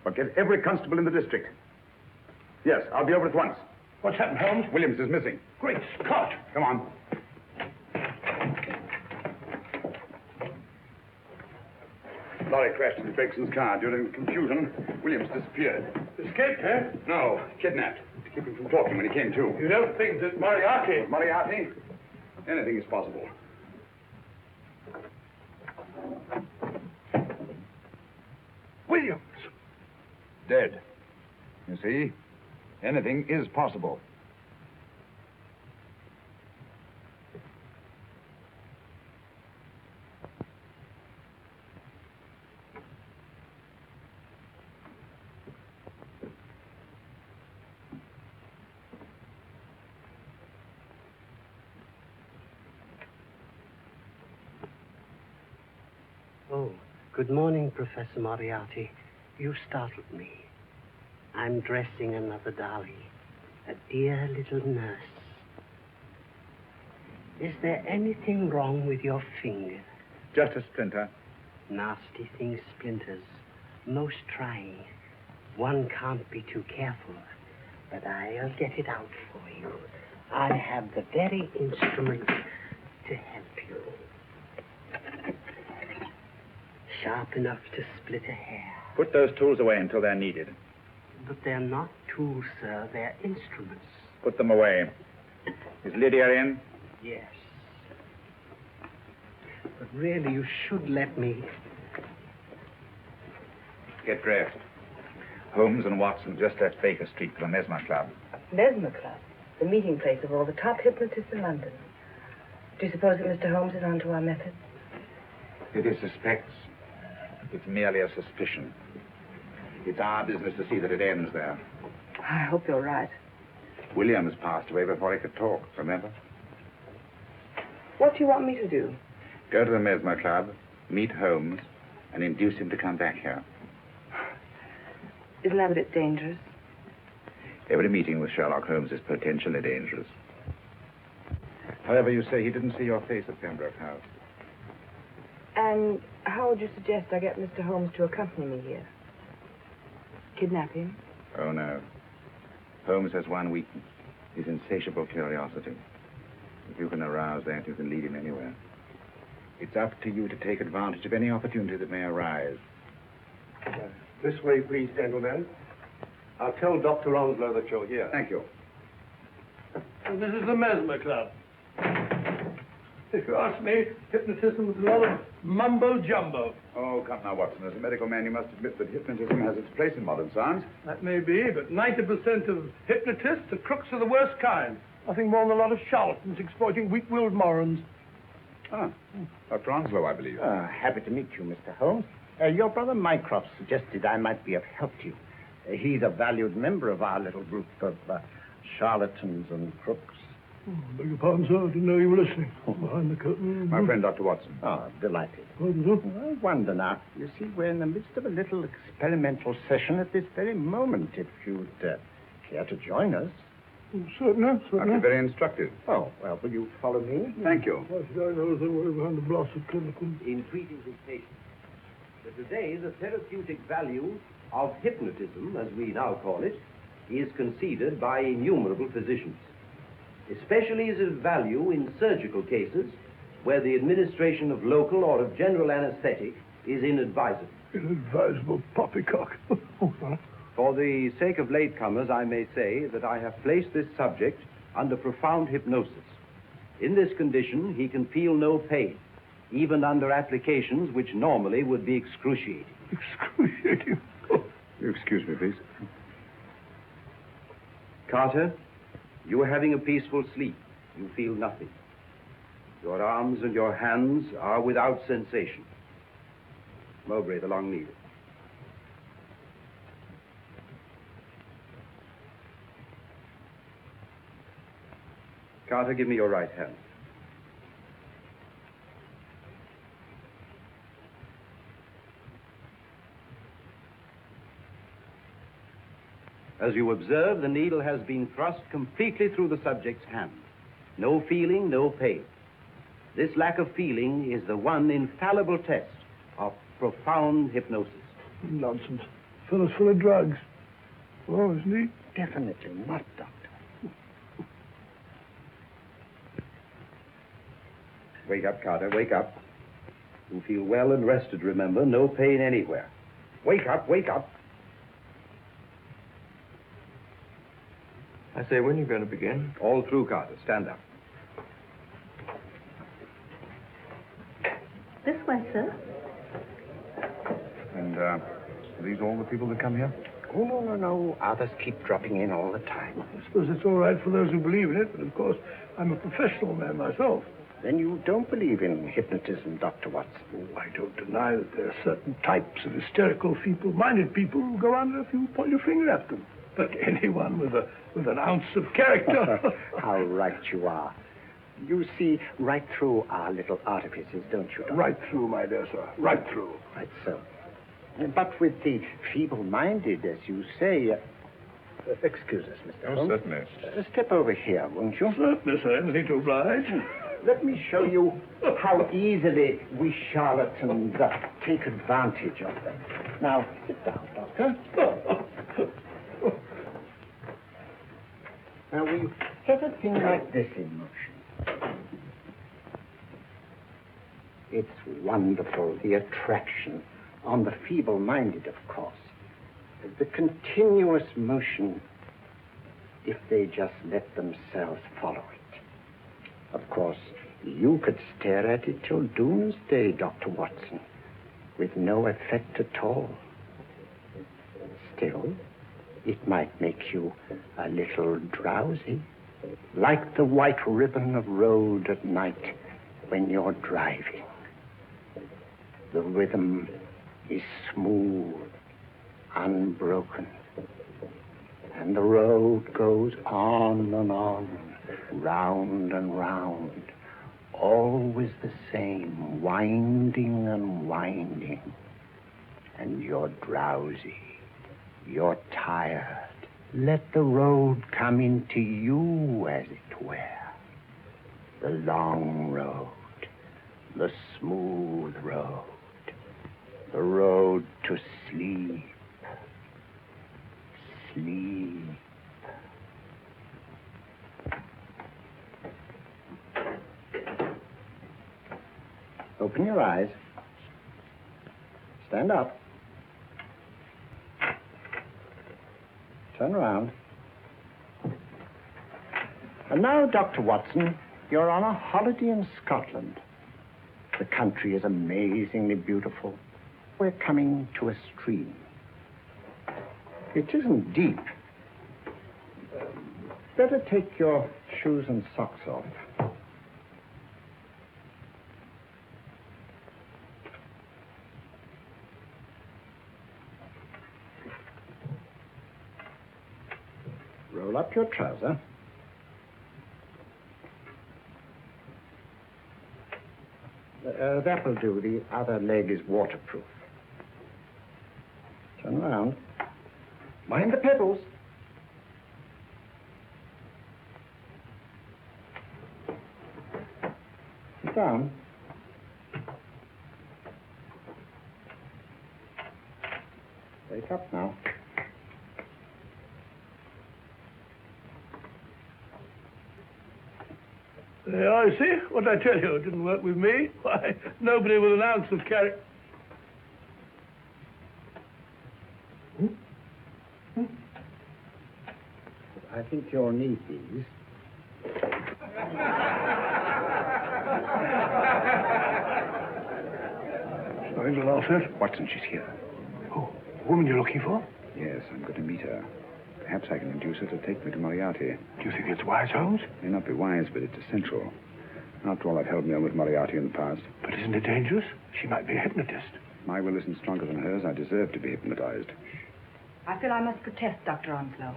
Well, get every constable in the district. Yes, I'll be over at once. What's happened, Holmes? Williams is missing. Great Scott! Come on. Lorry crashed into Gregson's car. During the confusion, Williams disappeared. Escaped, eh? No, kidnapped. To keep him from talking when he came to. You don't think that Moriarty... Moriarty? Anything is possible. Williams! Dead. You see? Anything is possible. Oh, good morning, Professor Moriarty. You startled me. I'm dressing another dolly, a dear little nurse. Is there anything wrong with your finger? Just a splinter. Nasty thing, splinters. Most trying. One can't be too careful, but I'll get it out for you. I have the very instrument to help you. Sharp enough to split a hair. Put those tools away until they're needed. But they're not tools, sir. They're instruments. Put them away. Is Lydia in? Yes. But really, you should let me. Get dressed. Holmes and Watson just left Baker Street for the Mesmer Club. Mesmer Club, the meeting place of all the top hypnotists in London. Do you suppose that Mr. Holmes is onto our methods? If he suspects, it's merely a suspicion. It's our business to see that it ends there. I hope you're right. Williams passed away before he could talk, remember? What do you want me to do? Go to the Mesmer Club, meet Holmes, and induce him to come back here. Isn't that a bit dangerous? Every meeting with Sherlock Holmes is potentially dangerous. However, you say he didn't see your face at Pembroke House. And how would you suggest I get Mr. Holmes to accompany me here? Kidnap him? Oh, no. Holmes has one weakness, his insatiable curiosity. If you can arouse that, you can lead him anywhere. It's up to you to take advantage of any opportunity that may arise. This way, please, gentlemen. I'll tell Dr. Onslow that you're here. Thank you. So this is the Mesmer Club. If you ask me, hypnotism is a lot of mumbo-jumbo. Oh, come now, Watson. As a medical man, you must admit that hypnotism has its place in modern science. That may be, but 90% of hypnotists are crooks of the worst kind. Nothing more than a lot of charlatans exploiting weak-willed morons. Ah, Dr. Onslow, I believe. Happy to meet you, Mr. Holmes. Your brother Mycroft suggested I might be of help to you. He's a valued member of our little group of charlatans and crooks. Oh, beg your pardon, sir. I didn't know you were listening. Behind the curtain. My friend, Dr. Watson. Oh, delighted. Pardon, sir? I wonder now. You see, we're in the midst of a little experimental session at this very moment. If you'd care to join us. Oh, certainly. That'd be very instructive. Oh, well, will you follow me? Thank you. Why should I know the way behind the blossom clinical? In treating his patients. But today, the therapeutic value of hypnotism, as we now call it, is conceded by innumerable physicians. Especially is of value in surgical cases where the administration of local or of general anesthetic is inadvisable. Inadvisable poppycock. Oh, sorry. For the sake of latecomers, I may say that I have placed this subject under profound hypnosis. In this condition, he can feel no pain, even under applications which normally would be excruciating. Excruciating? You excuse me, please. Carter, you are having a peaceful sleep. You feel nothing. Your arms and your hands are without sensation. Mowbray, the long needle. Carter, give me your right hand. As you observe, the needle has been thrust completely through the subject's hand. No feeling, no pain. This lack of feeling is the one infallible test of profound hypnosis. Nonsense. Fellow's full of drugs. Oh, isn't he? Definitely not, Doctor. Wake up, Carter, wake up. You feel well and rested, remember. No pain anywhere. Wake up, wake up. I say, when are you going to begin? All through, Carter. Stand up. This way, sir. And, are these all the people that come here? Oh, no. Others keep dropping in all the time. I suppose it's all right for those who believe in it, but of course, I'm a professional man myself. Then you don't believe in hypnotism, Dr. Watson? Oh, I don't deny that there are certain types of hysterical, feeble-minded people who go under if you point your finger at them. But anyone with an ounce of character... How right you are. You see right through our little artifices, don't you, Doctor? Right through, my dear sir. Right through. Right so. But with the feeble-minded, as you say... excuse us, Mr. Holmes. Certainly. Step over here, won't you? Certainly, sir. Anything to oblige. Let me show you how easily we charlatans take advantage of them. Now, sit down, Doctor. Now, we set a thing like this in motion. It's wonderful, the attraction on the feeble-minded, of course. The continuous motion, if they just let themselves follow it. Of course, you could stare at it till doomsday, Dr. Watson, with no effect at all. Still, it might make you a little drowsy, like the white ribbon of road at night when you're driving. The rhythm is smooth, unbroken. And the road goes on and on, round and round. Always the same, winding and winding. And you're drowsy. You're tired. Let the road come into you, as it were. The long road, the smooth road, the road to sleep. Sleep. Open your eyes. Stand up. Turn around. And now, Dr. Watson, you're on a holiday in Scotland. The country is amazingly beautiful. We're coming to a stream. It isn't deep. Better take your shoes and socks off. Roll up your trouser. That will do. The other leg is waterproof. Turn around. Mind the pebbles. Sit down. Wake up now. There, I see. What did I tell you? It didn't work with me. Why, nobody with an ounce of character. I think you'll need these. Nothing to laugh at. Watson, she's here. Oh, the woman you're looking for? Yes, I'm going to meet her. Perhaps I can induce her to take me to Moriarty. Do you think it's wise, Holmes? It may not be wise, but it's essential. After all, I've held me on with Moriarty in the past. But isn't it dangerous? She might be a hypnotist. My will isn't stronger than hers. I deserve to be hypnotized. I feel I must protest, Dr. Onslow.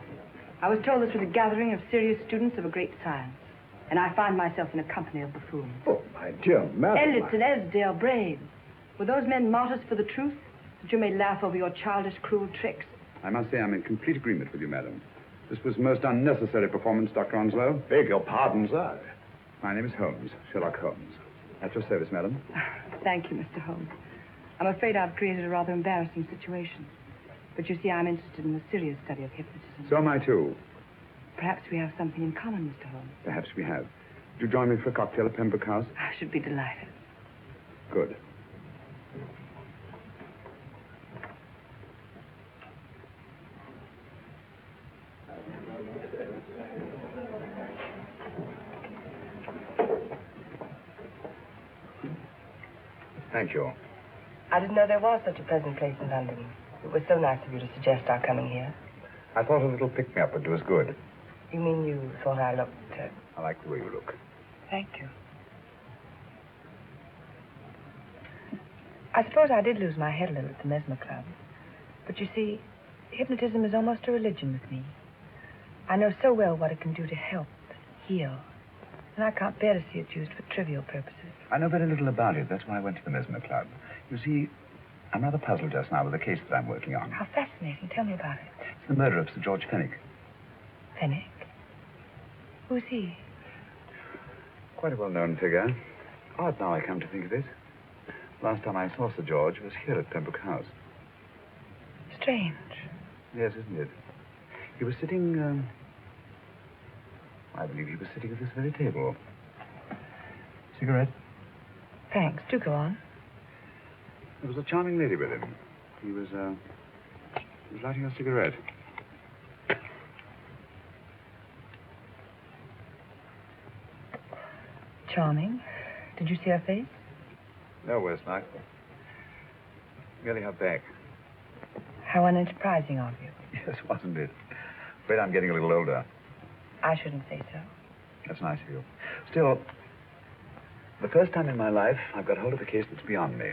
I was told this was a gathering of serious students of a great science, and I find myself in a company of buffoons. Oh, my dear madam. Elliots and Esdale braves. Were those men martyrs for the truth, that you may laugh over your childish, cruel tricks? I must say I'm in complete agreement with you, madam. This was a most unnecessary performance, Dr. Onslow. Beg your pardon, sir. My name is Holmes, Sherlock Holmes. At your service, madam. Thank you, Mr. Holmes. I'm afraid I've created a rather embarrassing situation. But you see, I'm interested in the serious study of hypnotism. So am I, too. Perhaps we have something in common, Mr. Holmes. Perhaps we have. Do you join me for a cocktail at Pembroke House? I should be delighted. Good. Thank you. I didn't know there was such a pleasant place in London. It was so nice of you to suggest our coming here. I thought a little pick-me-up would do us good. You mean you thought I looked... I like the way you look. Thank you. I suppose I did lose my head a little at the Mesmer Club. But you see, hypnotism is almost a religion with me. I know so well what it can do to help, heal. And I can't bear to see it used for trivial purposes. I know very little about it. That's why I went to the Mesmer Club. You see, I'm rather puzzled just now with the case that I'm working on. How fascinating. Tell me about it. It's the murder of Sir George Fenwick. Fenwick? Who's he? Quite a well-known figure. Odd now I come to think of it. Last time I saw Sir George was here at Pembroke House. Strange. Yes, isn't it? He was sitting, I believe he was sitting at this very table. Cigarette? Thanks. Do go on. There was a charming lady with him. He was lighting a cigarette. Charming. Did you see her face? No, Westnight. Merely her back. How unenterprising of you. Yes, wasn't it? Afraid I'm getting a little older. I shouldn't say so. That's nice of you. Still, the first time in my life, I've got hold of a case that's beyond me.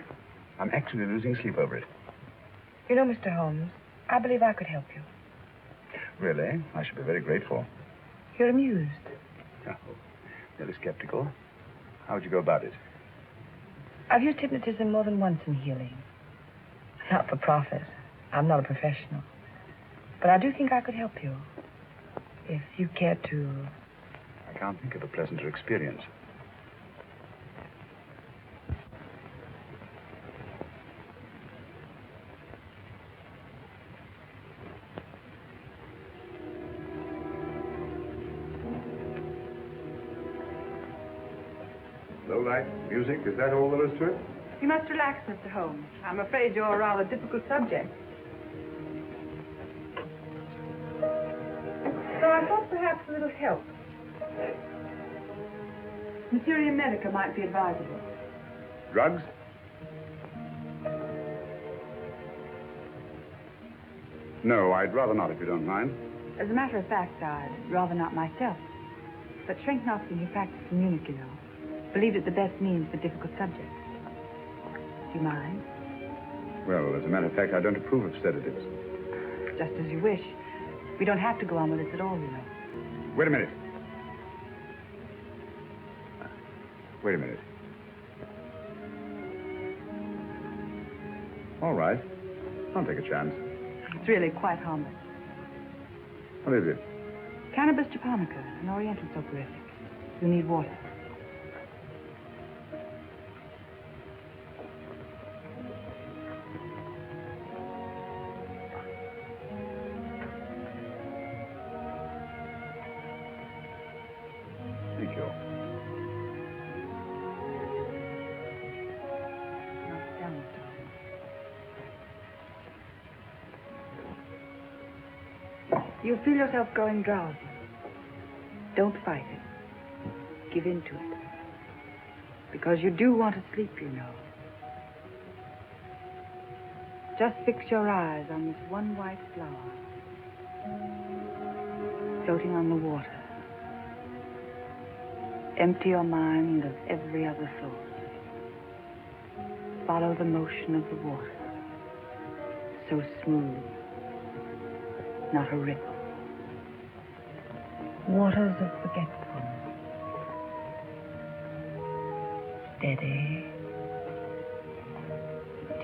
I'm actually losing sleep over it. You know, Mr. Holmes, I believe I could help you. Really? I should be very grateful. You're amused. Oh, really skeptical. How would you go about it? I've used hypnotism more than once in healing. Not for profit. I'm not a professional. But I do think I could help you. If you care to... I can't think of a pleasanter experience. Low light, music, is that all there is to it? You must relax, Mr. Holmes. I'm afraid you're a rather difficult subject. So I thought perhaps a little help. Materia medica might be advisable. Drugs? No, I'd rather not, if you don't mind. As a matter of fact, I'd rather not myself. But Schrenknotzen, who practiced communicado, believed it the best means for difficult subjects. Do you mind? Well, as a matter of fact, I don't approve of sedatives. Just as you wish. We don't have to go on with this at all, you know. Wait a minute. Wait a minute. All right. I'll take a chance. It's really quite harmless. What is it? Cannabis japonica, an oriental soporific. You need water. Thank you. You feel yourself growing drowsy. Don't fight it. Give in to it. Because you do want to sleep, you know. Just fix your eyes on this one white flower, floating on the water. Empty your mind of every other thought. Follow the motion of the water. So smooth. Not a ripple. Waters of forgetfulness. Steady.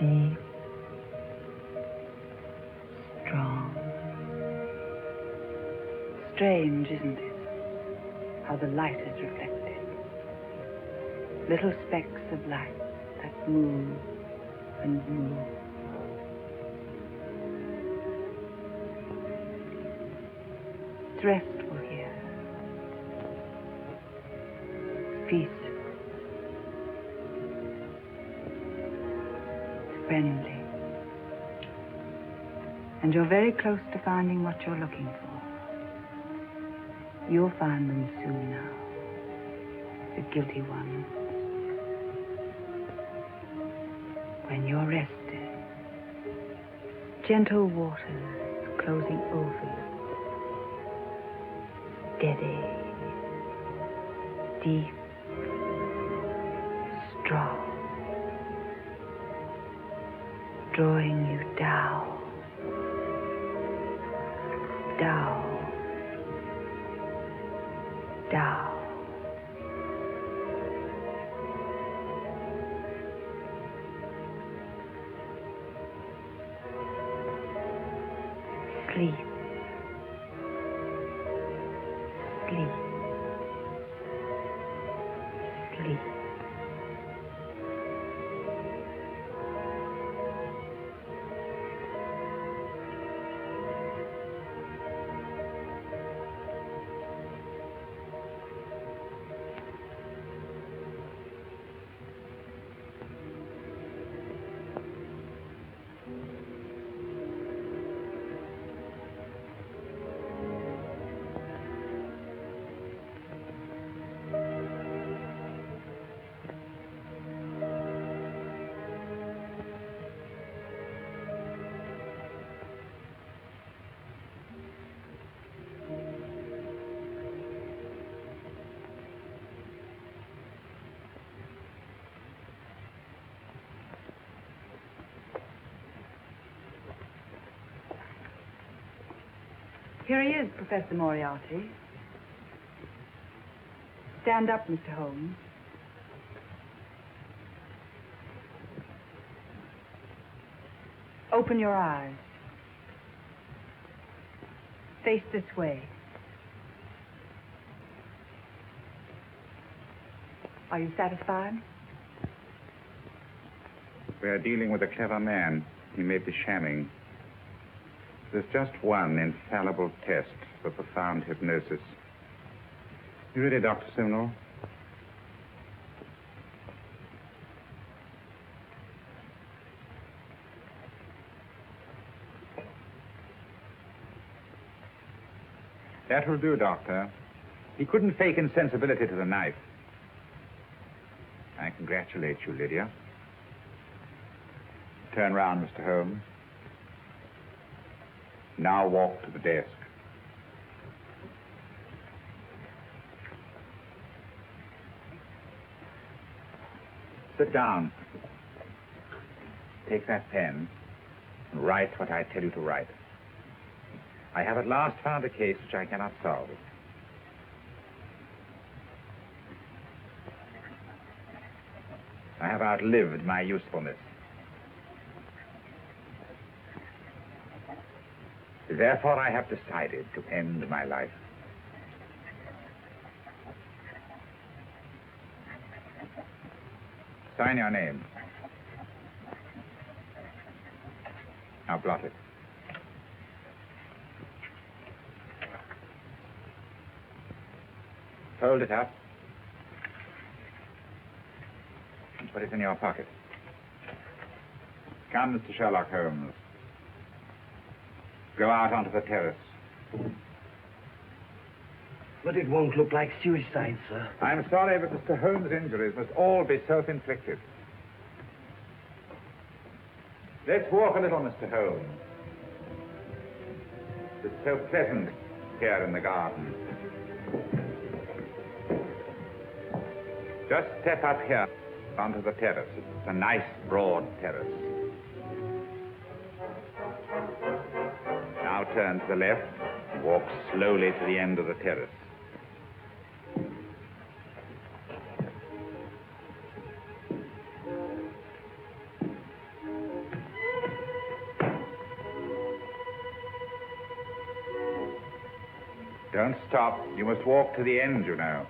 Deep. Strong. Strange, isn't it? How the light is reflected. Little specks of light that move and move. It's restful here. It's peaceful. It's friendly. And you're very close to finding what you're looking for. You'll find them soon now. The guilty ones. When you're rested, gentle waters closing over you. Steady, deep, strong, drawing you down, down, down. Sleep. Sleep. Sleep. Here he is, Professor Moriarty. Stand up, Mr. Holmes. Open your eyes. Face this way. Are you satisfied? We are dealing with a clever man. He may be shamming. There's just one infallible test for profound hypnosis. You ready, Dr. Simnel? That will do, Doctor. He couldn't fake insensibility to the knife. I congratulate you, Lydia. Turn round, Mr. Holmes. Now walk to the desk. Sit down. Take that pen and write what I tell you to write. I have at last found a case which I cannot solve. I have outlived my usefulness. Therefore, I have decided to end my life. Sign your name. Now blot it. Fold it up and put it in your pocket. Come, Mr. Sherlock Holmes. Go out onto the terrace. But it won't look like suicide, sir. I'm sorry, but Mr. Holmes' injuries must all be self-inflicted. Let's walk a little, Mr. Holmes. It's so pleasant here in the garden. Just step up here onto the terrace. It's a nice, broad terrace. Now turn to the left, walk slowly to the end of the terrace. Don't stop. You must walk to the end, you know.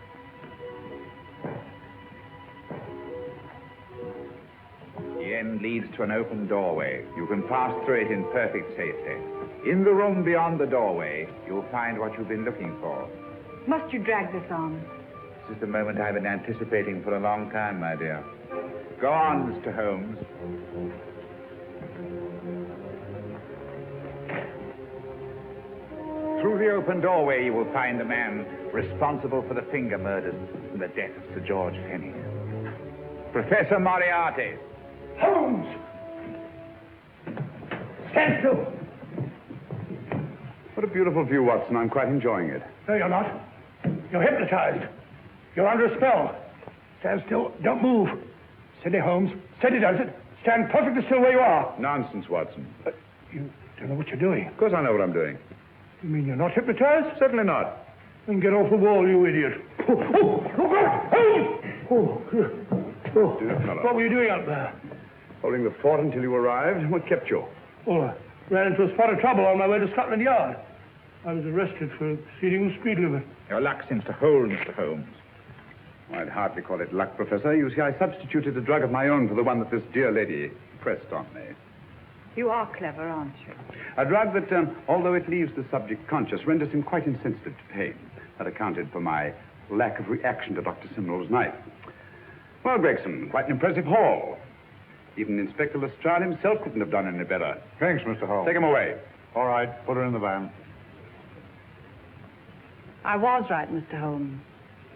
The end leads to an open doorway. You can pass through it in perfect safety. In the room beyond the doorway, you'll find what you've been looking for. Must you drag this on? This is the moment I've been anticipating for a long time, my dear. Go on, Mr. Holmes. Through the open doorway, you will find the man responsible for the finger murders and the death of Sir George Penny. Professor Moriarty. Holmes! Stand still! What a beautiful view, Watson. I'm quite enjoying it. No, you're not. You're hypnotized. You're under a spell. Stand still. Don't move. Steady, Holmes. Steady does it. Stand perfectly still where you are. Nonsense, Watson. You don't know what you're doing. Of course I know what I'm doing. You mean you're not hypnotized? Certainly not. Then get off the wall, you idiot. Oh, look out! Oh, Dear fellow. what were you doing up there? Holding the fort until you arrived. What kept you? Oh, I ran into a spot of trouble on my way to Scotland Yard. I was arrested for exceeding the speed limit. Your luck seems to hold, Mr. Holmes. I'd hardly call it luck, Professor. You see, I substituted a drug of my own for the one that this dear lady pressed on me. You are clever, aren't you? A drug that, although it leaves the subject conscious, renders him quite insensitive to pain. That accounted for my lack of reaction to Dr. Simnel's knife. Well, Gregson, quite an impressive haul. Even Inspector Lestrade himself couldn't have done any better. Thanks, Mr. Holmes. Take him away. All right, put her in the van. I was right, Mr. Holmes.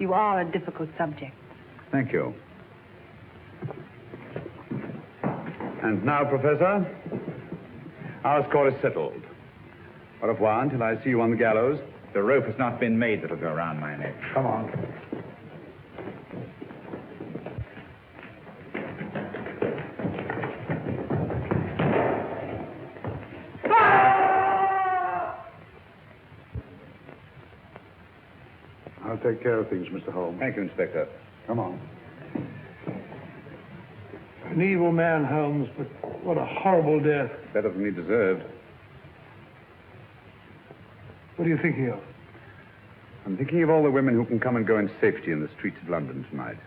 You are a difficult subject. Thank you. And now, Professor, our score is settled. Au revoir until I see you on the gallows. The rope has not been made that'll go around my neck. Come on. I'll take care of things, Mr. Holmes. Thank you, Inspector. Come on. An evil man, Holmes, but what a horrible death. Better than he deserved. What are you thinking of? I'm thinking of all the women who can come and go in safety in the streets of London tonight.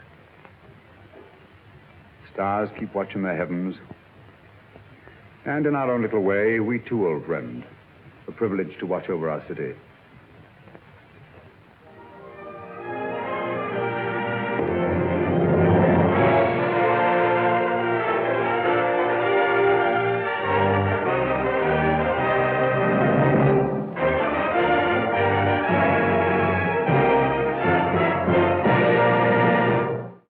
Stars keep watch in the heavens. And in our own little way, we too, old friend, are privileged to watch over our city.